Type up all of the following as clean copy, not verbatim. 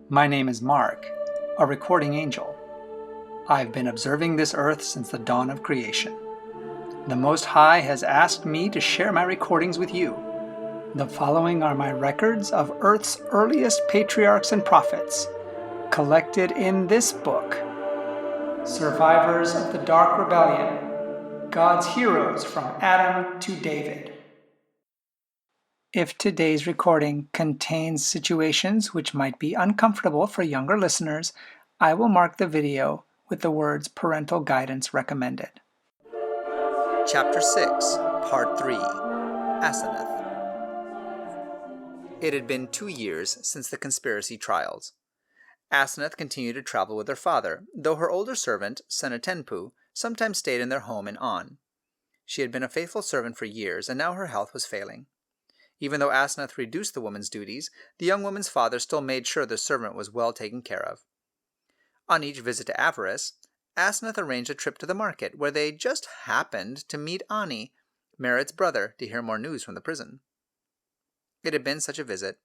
My name is Mark, a recording angel. I've been observing this earth since the dawn of creation. The Most High has asked me to share my recordings with you. The following are my records of Earth's earliest patriarchs and prophets, collected in this book, Survivors of the Dark Rebellion, God's Heroes from Adam to David. If today's recording contains situations which might be uncomfortable for younger listeners, I will mark the video with the words Parental Guidance Recommended. Chapter 6, Part 3, Asenath. It had been 2 years since the conspiracy trials. Asenath continued to travel with her father, though her older servant, Senatenpu, sometimes stayed in their home in On. She had been a faithful servant for years, and now her health was failing. Even though Asenath reduced the woman's duties, the young woman's father still made sure the servant was well taken care of. On each visit to Avarice, Asenath arranged a trip to the market, where they just happened to meet Ani, Merritt's brother, to hear more news from the prison. It had been such a visit.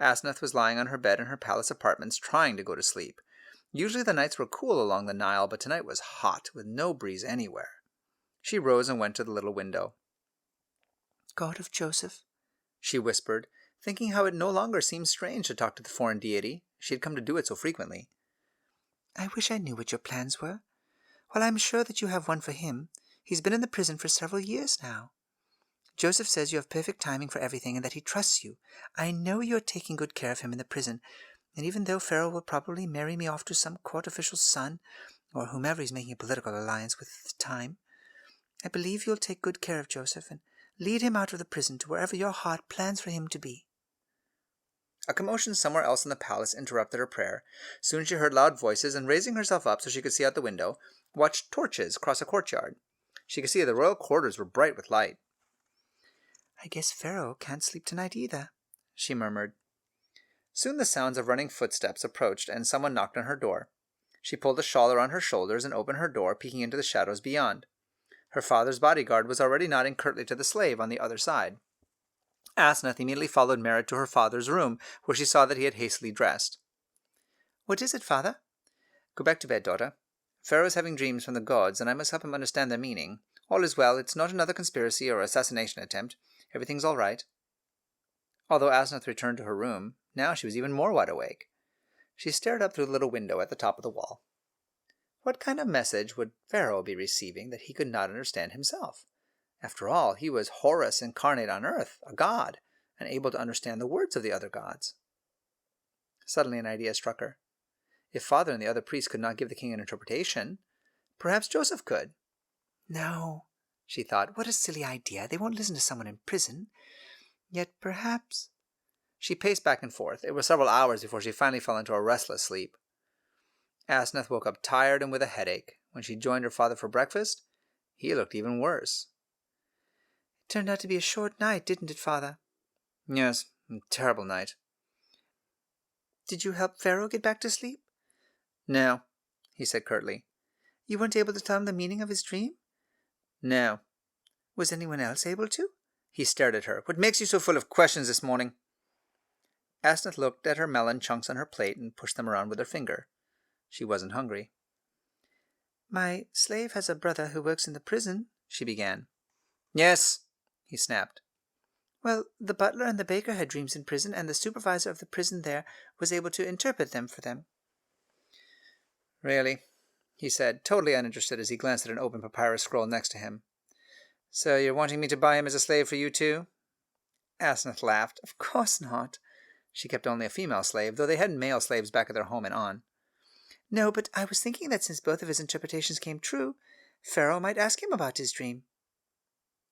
Asenath was lying on her bed in her palace apartments, trying to go to sleep. Usually the nights were cool along the Nile, but tonight was hot, with no breeze anywhere. She rose and went to the little window. "God of Joseph," she whispered, thinking how it no longer seemed strange to talk to the foreign deity. She had come to do it so frequently. "I wish I knew what your plans were. Well, I'm sure that you have one for him. He's been in the prison for several years now. Joseph says you have perfect timing for everything and that he trusts you. I know you're taking good care of him in the prison, and even though Pharaoh will probably marry me off to some court official's son, or whomever he's making a political alliance with at the time, I believe you'll take good care of Joseph and lead him out of the prison to wherever your heart plans for him to be." A commotion somewhere else in the palace interrupted her prayer. Soon she heard loud voices, and raising herself up so she could see out the window, watched torches cross a courtyard. She could see the royal quarters were bright with light. "I guess Pharaoh can't sleep tonight either," she murmured. Soon the sounds of running footsteps approached, and someone knocked on her door. She pulled a shawl around her shoulders and opened her door, peeking into the shadows beyond. Her father's bodyguard was already nodding curtly to the slave on the other side. Asenath immediately followed Merritt to her father's room, where she saw that he had hastily dressed. "What is it, father?" "Go back to bed, daughter. Pharaoh is having dreams from the gods, and I must help him understand their meaning. All is well. It's not another conspiracy or assassination attempt. Everything's all right." Although Asenath returned to her room, now she was even more wide awake. She stared up through the little window at the top of the wall. What kind of message would Pharaoh be receiving that he could not understand himself? After all, he was Horus incarnate on earth, a god, and able to understand the words of the other gods. Suddenly an idea struck her. If father and the other priests could not give the king an interpretation, perhaps Joseph could. "No," she thought, "what a silly idea. They won't listen to someone in prison. Yet perhaps—" She paced back and forth. It was several hours before she finally fell into a restless sleep. Asenath woke up tired and with a headache. When she joined her father for breakfast, he looked even worse. "It turned out to be a short night, didn't it, father?" "Yes, a terrible night." "Did you help Pharaoh get back to sleep?" "No," he said curtly. "You weren't able to tell him the meaning of his dream?" "No." "Was anyone else able to?" He stared at her. "What makes you so full of questions this morning?" Asenath looked at her melon chunks on her plate and pushed them around with her finger. She wasn't hungry. "My slave has a brother who works in the prison," she began. "Yes," he snapped. "Well, the butler and the baker had dreams in prison, and the supervisor of the prison there was able to interpret them for them." "Really?" he said, totally uninterested as he glanced at an open papyrus scroll next to him. "So you're wanting me to buy him as a slave for you too?" Asenath laughed. "Of course not." She kept only a female slave, though they had male slaves back at their home in On. "No, but I was thinking that since both of his interpretations came true, Pharaoh might ask him about his dream."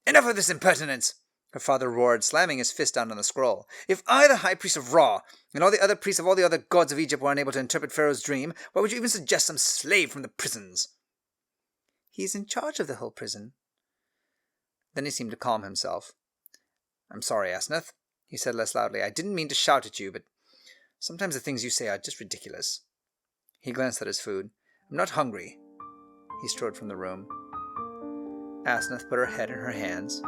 "Enough of this impertinence!" her father roared, slamming his fist down on the scroll. "If I, the high priest of Ra, and all the other priests of all the other gods of Egypt were unable to interpret Pharaoh's dream, why would you even suggest some slave from the prisons?" "He's in charge of the whole prison." Then he seemed to calm himself. "I'm sorry, Asenath," he said less loudly. "I didn't mean to shout at you, but sometimes the things you say are just ridiculous." He glanced at his food. "I'm not hungry." He strode from the room. Asenath put her head in her hands.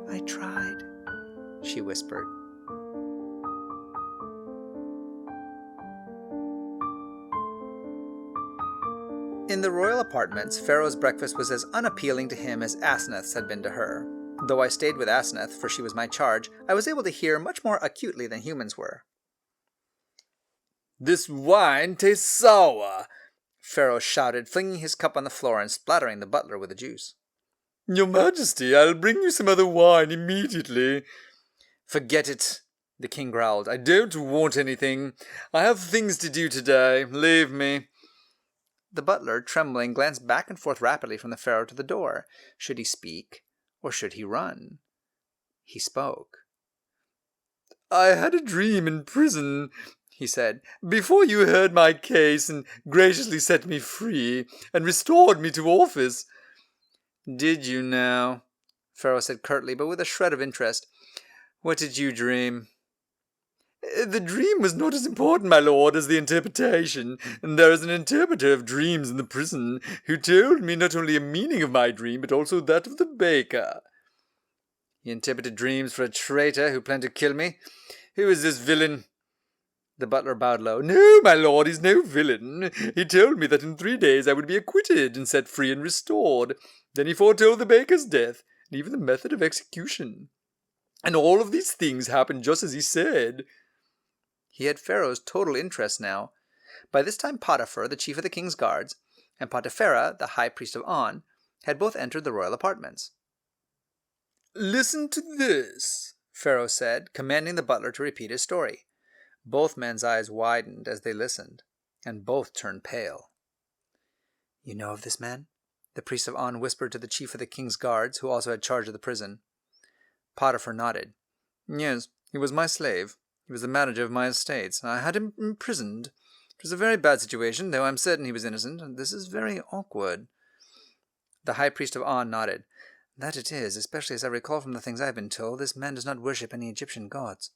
"I tried," she whispered. In the royal apartments, Pharaoh's breakfast was as unappealing to him as Asenath's had been to her. Though I stayed with Asenath, for she was my charge, I was able to hear much more acutely than humans were. "This wine tastes sour," Pharaoh shouted, flinging his cup on the floor and splattering the butler with the juice. "Your Majesty, I'll bring you some other wine immediately." "Forget it," the king growled. "I don't want anything. I have things to do today. Leave me." The butler, trembling, glanced back and forth rapidly from the pharaoh to the door. Should he speak, or should he run? He spoke. "I had a dream in prison," he said, "before you heard my case and graciously set me free and restored me to office." "Did you now?" Pharaoh said curtly, but with a shred of interest. "What did you dream?" "The dream was not as important, my lord, as the interpretation. There is an interpreter of dreams in the prison who told me not only the meaning of my dream, but also that of the baker." "He interpreted dreams for a traitor who planned to kill me? Who is this villain?" The butler bowed low. "No, my lord, he's no villain. He told me that in 3 days I would be acquitted and set free and restored. Then he foretold the baker's death, and even the method of execution. And all of these things happened just as he said." He had Pharaoh's total interest now. By this time Potiphar, the chief of the king's guards, and Potipharah, the high priest of On, had both entered the royal apartments. "Listen to this," Pharaoh said, commanding the butler to repeat his story. Both men's eyes widened as they listened, and both turned pale. "You know of this man?" the priest of On whispered to the chief of the king's guards, who also had charge of the prison. Potiphar nodded. "Yes, he was my slave. He was the manager of my estates. I had him imprisoned. It was a very bad situation, though I'm certain he was innocent, and this is very awkward." The high priest of On nodded. "That it is, especially as I recall from the things I have been told, this man does not worship any Egyptian gods."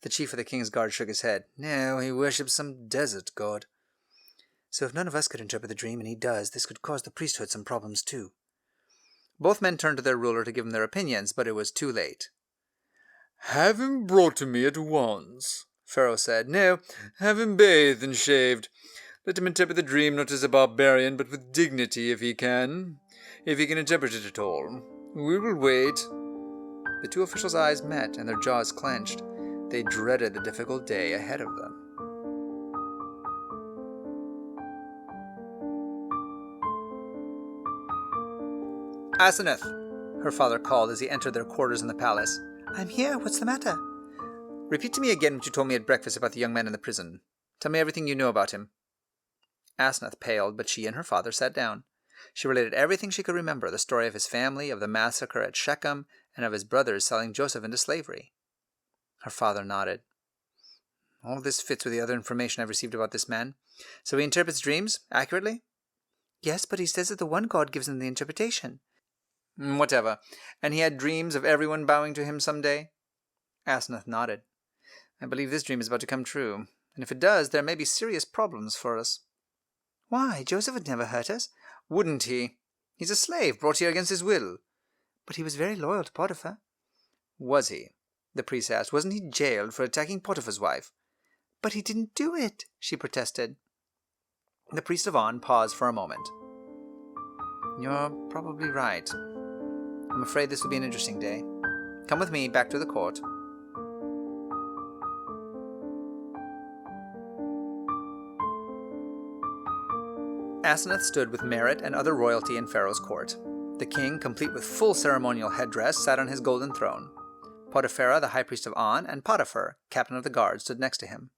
The chief of the king's guard shook his head. "No, he worships some desert god." "So if none of us could interpret the dream, and he does, this could cause the priesthood some problems too." Both men turned to their ruler to give him their opinions, but it was too late. "Have him brought to me at once," Pharaoh said. "No, have him bathed and shaved. Let him interpret the dream not as a barbarian, but with dignity if he can. If he can interpret it at all. We will wait." The two officials' eyes met and their jaws clenched. They dreaded the difficult day ahead of them. "Asenath," her father called as he entered their quarters in the palace. "I'm here. What's the matter?" "Repeat to me again what you told me at breakfast about the young man in the prison. Tell me everything you know about him." Asenath paled, but she and her father sat down. She related everything she could remember, the story of his family, of the massacre at Shechem, and of his brothers selling Joseph into slavery. Her father nodded. "All this fits with the other information I've received about this man. So he interprets dreams accurately?" "Yes, but he says that the one God gives him the interpretation." "Whatever. And he had dreams of everyone bowing to him some day?" Asenath nodded. "I believe this dream is about to come true. And if it does, there may be serious problems for us." "Why? Joseph would never hurt us." "Wouldn't he? He's a slave brought here against his will." "But he was very loyal to Potiphar." "Was he?" the priest asked. "Wasn't he jailed for attacking Potiphar's wife?" "But he didn't do it," she protested. The priest of On paused for a moment. "You're probably right. I'm afraid this will be an interesting day. Come with me back to the court." Asenath stood with merit and other royalty in Pharaoh's court. The king, complete with full ceremonial headdress, sat on his golden throne. Potipharah, the high priest of On, and Potiphar, captain of the guard, stood next to him.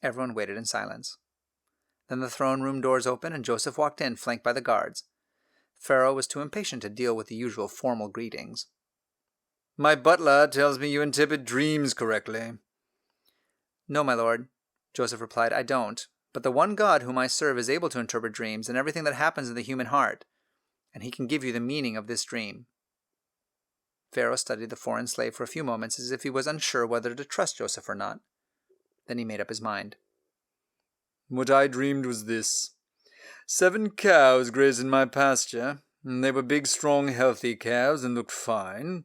Everyone waited in silence. Then the throne room doors opened and Joseph walked in, flanked by the guards. Pharaoh was too impatient to deal with the usual formal greetings. "My butler tells me you interpret dreams correctly." "No, my lord," Joseph replied, "I don't. But the one God whom I serve is able to interpret dreams and everything that happens in the human heart, and he can give you the meaning of this dream." Pharaoh studied the foreign slave for a few moments as if he was unsure whether to trust Joseph or not. Then he made up his mind. "What I dreamed was this. 7 cows grazed in my pasture. They were big, strong, healthy cows and looked fine.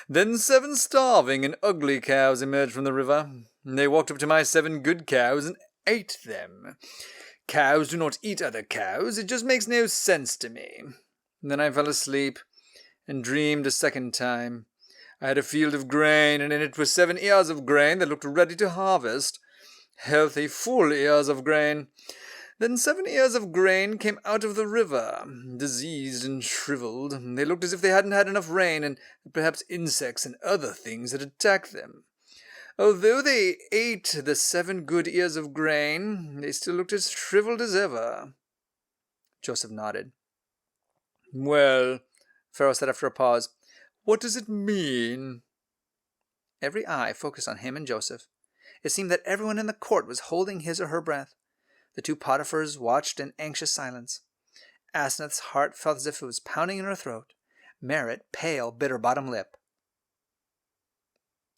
Then 7 starving and ugly cows emerged from the river. They walked up to my 7 good cows and ate them. Cows do not eat other cows. It just makes no sense to me. And then I fell asleep and dreamed a second time. I had a field of grain, and in it were 7 ears of grain that looked ready to harvest. Healthy, full ears of grain. Then 7 ears of grain came out of the river, diseased and shriveled. They looked as if they hadn't had enough rain, and perhaps insects and other things had attacked them. Although they ate the 7 good ears of grain, they still looked as shriveled as ever. Joseph nodded. Well, Pharaoh said after a pause, what does it mean? Every eye focused on him and Joseph. It seemed that everyone in the court was holding his or her breath. The 2 Potiphars watched in anxious silence. Asenath's heart felt as if it was pounding in her throat. Merritt, pale, bit her bottom lip.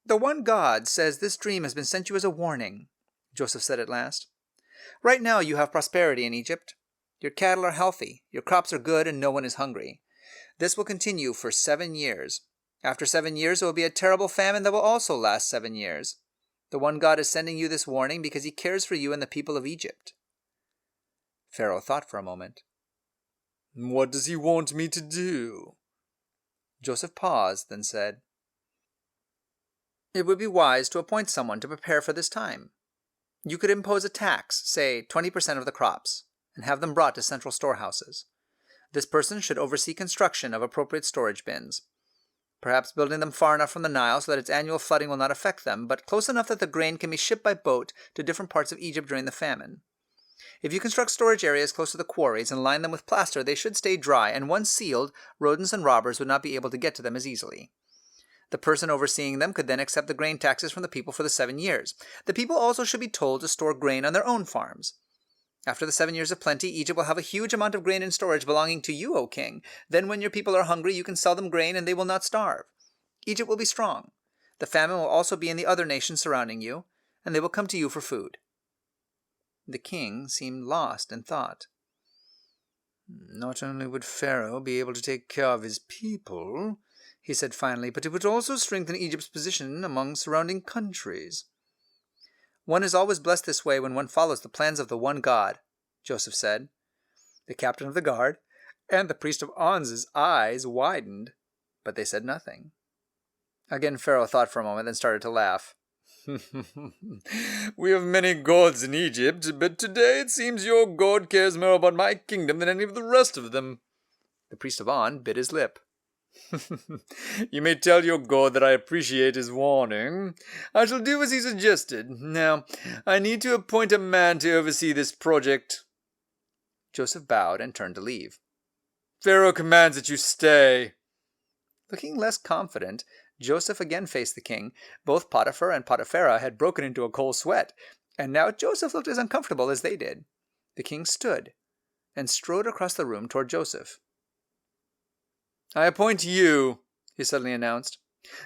"The one God says this dream has been sent you as a warning," Joseph said at last. "Right now you have prosperity in Egypt. Your cattle are healthy, your crops are good, and no one is hungry. This will continue for 7 years. After 7 years, there will be a terrible famine that will also last 7 years. The one God is sending you this warning because he cares for you and the people of Egypt." Pharaoh thought for a moment. What does he want me to do? Joseph paused, then said, "It would be wise to appoint someone to prepare for this time. You could impose a tax, say 20% of the crops, and have them brought to central storehouses. This person should oversee construction of appropriate storage bins, perhaps building them far enough from the Nile so that its annual flooding will not affect them, but close enough that the grain can be shipped by boat to different parts of Egypt during the famine. If you construct storage areas close to the quarries and line them with plaster, they should stay dry, and once sealed, rodents and robbers would not be able to get to them as easily. The person overseeing them could then accept the grain taxes from the people for the 7 years. The people also should be told to store grain on their own farms. After the 7 years of plenty, Egypt will have a huge amount of grain in storage belonging to you, O king. Then when your people are hungry, you can sell them grain and they will not starve. Egypt will be strong. The famine will also be in the other nations surrounding you, and they will come to you for food." The king seemed lost in thought. Not only would Pharaoh be able to take care of his people, he said finally, but it would also strengthen Egypt's position among surrounding countries. "One is always blessed this way when one follows the plans of the one God," Joseph said. The captain of the guard and the priest of On's eyes widened, but they said nothing. Again Pharaoh thought for a moment, then started to laugh. We have many gods in Egypt, but today it seems your God cares more about my kingdom than any of the rest of them. The priest of On bit his lip. You may tell your God that I appreciate his warning. I shall do as he suggested. Now, I need to appoint a man to oversee this project. Joseph bowed and turned to leave. Pharaoh commands that you stay. Looking less confident, Joseph again faced the king. Both Potiphar and Potipharah had broken into a cold sweat, and now Joseph looked as uncomfortable as they did. The king stood and strode across the room toward Joseph. I appoint you, he suddenly announced.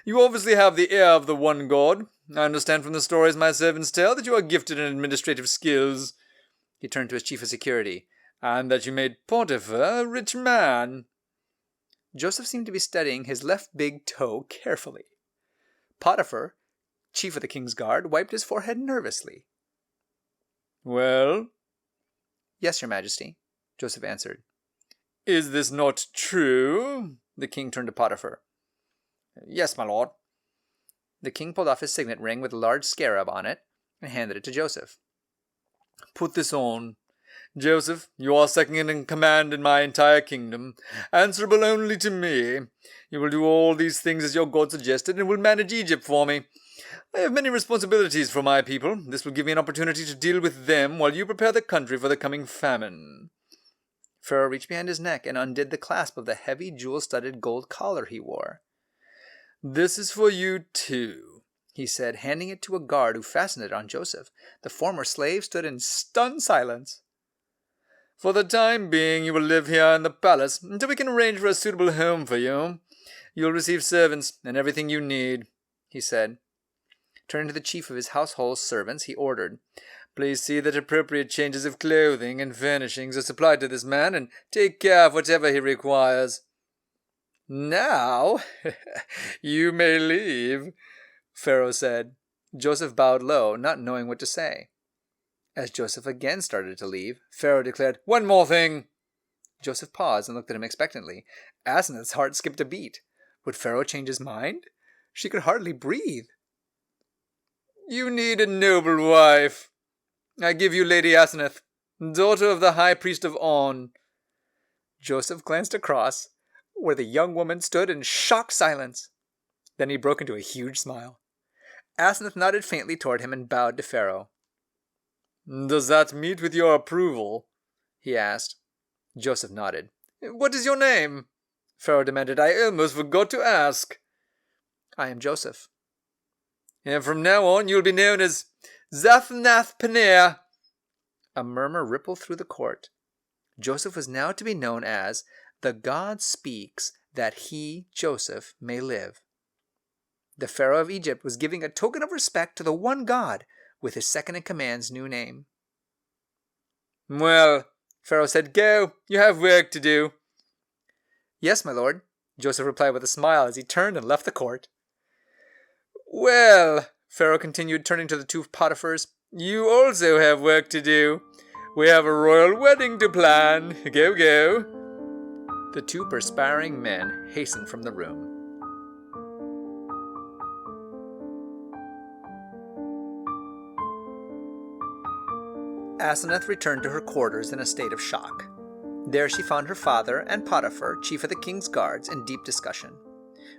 You obviously have the ear of the one God. I understand from the stories my servants tell that you are gifted in administrative skills. He turned to his chief of security. And that you made Potiphar a rich man. Joseph seemed to be studying his left big toe carefully. Potiphar, chief of the king's guard, wiped his forehead nervously. Well? Yes, your majesty, Joseph answered. Is this not true? The king turned to Potiphar. Yes, my lord. The king pulled off his signet ring with a large scarab on it and handed it to Joseph. Put this on. Joseph, you are second in command in my entire kingdom, answerable only to me. You will do all these things as your God suggested, and will manage Egypt for me. I have many responsibilities for my people. This will give me an opportunity to deal with them while you prepare the country for the coming famine. Pharaoh reached behind his neck and undid the clasp of the heavy jewel-studded gold collar he wore. This is for you too, he said, handing it to a guard who fastened it on Joseph. The former slave stood in stunned silence. For the time being, you will live here in the palace until we can arrange for a suitable home for you. You will receive servants and everything you need, he said. Turning to the chief of his household servants, he ordered, Please see that appropriate changes of clothing and furnishings are supplied to this man, and take care of whatever he requires. Now, you may leave, Pharaoh said. Joseph bowed low, not knowing what to say. As Joseph again started to leave, Pharaoh declared, "One more thing." Joseph paused and looked at him expectantly. Asenath's heart skipped a beat. Would Pharaoh change his mind? She could hardly breathe. "You need a noble wife. I give you Lady Asenath, daughter of the high priest of On." Joseph glanced across, where the young woman stood in shocked silence. Then he broke into a huge smile. Asenath nodded faintly toward him and bowed to Pharaoh. "Does that meet with your approval?" he asked. Joseph nodded. "What is your name?" Pharaoh demanded. "I almost forgot to ask." "I am Joseph." "And from now on you'll be known as Zaphnath-Paneah." A murmur rippled through the court. Joseph was now to be known as the God speaks that he, Joseph, may live. The Pharaoh of Egypt was giving a token of respect to the one God with his second-in-command's new name. "Well," Pharaoh said, "go. You have work to do." "Yes, my lord," Joseph replied with a smile as he turned and left the court. "Well," Pharaoh continued, turning to the two Potiphars, "you also have work to do. We have a royal wedding to plan. Go, go." The two perspiring men hastened from the room. Asenath returned to her quarters in a state of shock. There she found her father and Potiphar, chief of the king's guards, in deep discussion.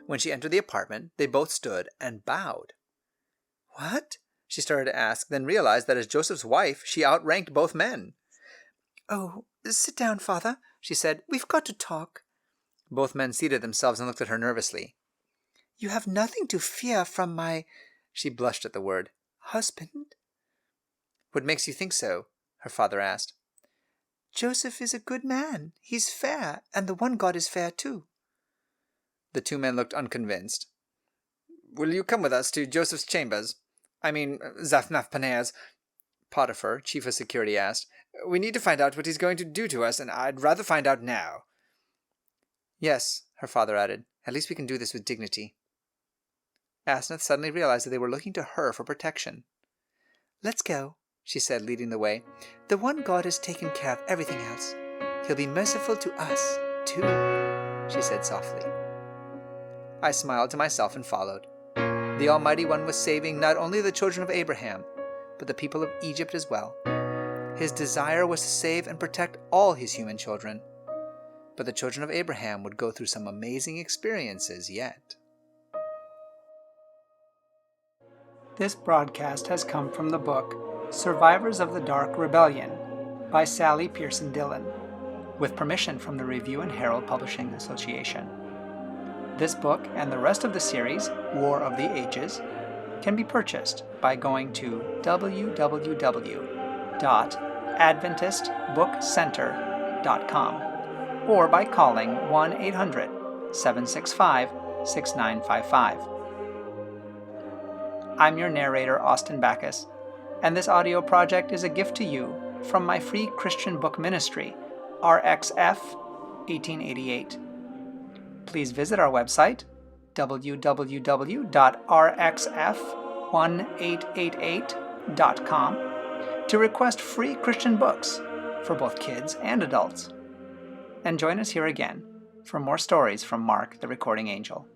When she entered the apartment, they both stood and bowed. "What?" she started to ask, then realized that as Joseph's wife, she outranked both men. "Oh, sit down, father," she said. "We've got to talk." Both men seated themselves and looked at her nervously. "You have nothing to fear from my—" She blushed at the word. "Husband?" "What makes you think so?" her father asked. "Joseph is a good man. He's fair, and the one God is fair too." The two men looked unconvinced. "Will you come with us to Joseph's chambers? I mean, Zaphnath-Paneah's," Potiphar, chief of security, asked. "We need to find out what he's going to do to us, and I'd rather find out now." "Yes," her father added. "At least we can do this with dignity." Asenath suddenly realized that they were looking to her for protection. "Let's go," she said, leading the way. "The one God has taken care of everything else. He'll be merciful to us, too," she said softly. I smiled to myself and followed. The Almighty One was saving not only the children of Abraham, but the people of Egypt as well. His desire was to save and protect all his human children. But the children of Abraham would go through some amazing experiences yet. This broadcast has come from the book Survivors of the Dark Rebellion by Sally Pierson Dillon, with permission from the Review and Herald Publishing Association. This book and the rest of the series, War of the Ages, can be purchased by going to www.adventistbookcenter.com or by calling 1-800-765-6955. I'm your narrator, Austin Backus, and this audio project is a gift to you from my free Christian book ministry, RXF 1888. Please visit our website, www.rxf1888.com, to request free Christian books for both kids and adults. And join us here again for more stories from Mark the Recording Angel.